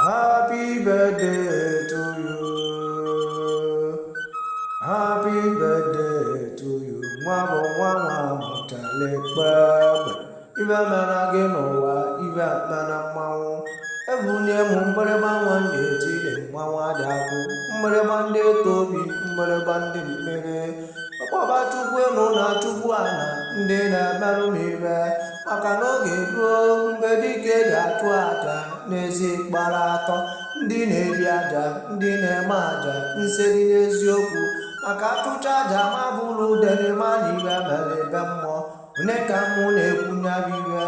Happy birthday to you. Happy birthday to you. Mwa mutale baba. Iva mana genowa, iva mana mau. Ebunye mumbere bawande tile mwa jaku. Mbere bande tobi, mbere bande mmere. Papa chukwe no na chukwana, ndena marumive. Maka n'oge ruo mgbe dike ji atụ aja n'ezi gbara atọ, ndị na-eri aja, ndị na-eme aja nseri n'eziokwu, maka atụcha aja mavụrụ denema n'iwe mere ebe mmụọ. One ka mụ na-ekwunye iwe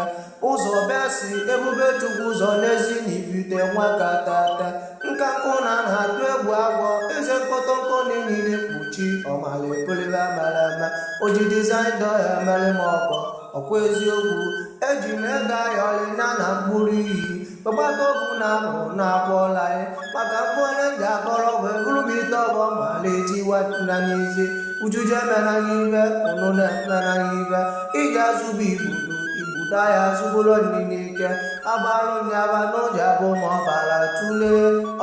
ụzọ bịasi ebube chukwu ụzọ n'ezi na ifite nwa ka tata nka nkụ na-atụ egwu agwọ eze nkọtọnkọ na-enyere mkpuchi ọmala epolive mere eme oji dizaịn ya mere m ọkwa eziokwu eji m ego ayọlịnya na mkpụrụ iyi ọgbataokwu na ahụ na-akpọla ya maka mfụ onye ji akọrọ wee bụrụ m ite ọgbọ ma na-etiwatụna n'ezi ujuju emenaghị ive ụnụ na-emenaghị ive iji azụbụ igbuda ya azụbụrụ n'ike agbarụ nyaba n'oji abụ ma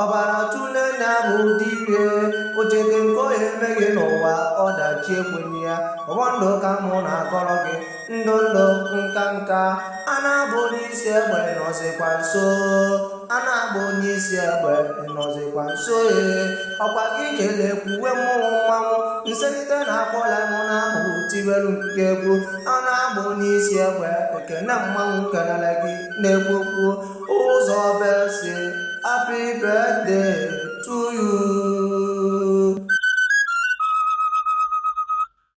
ọbara tule nya bụ ụdị ire ocheke nke onye emeghị n'ụwa ọdachi ekwenye ya ọgbọndụ ka mụ na-akọrọ gị ndụ nka a na-abụ onye isi egbe nọzikwa nso a na-abụ onye isi egbe nọzikwa nso ọkwa gị kelee kwuwe mmanwụ nselite na-akpọla mụ na ahụ tiberu nke egwu a na-abụ onye isi egbe ekene mmanwụ kelele gị na-ekwukwu ụzọ besi happy birthday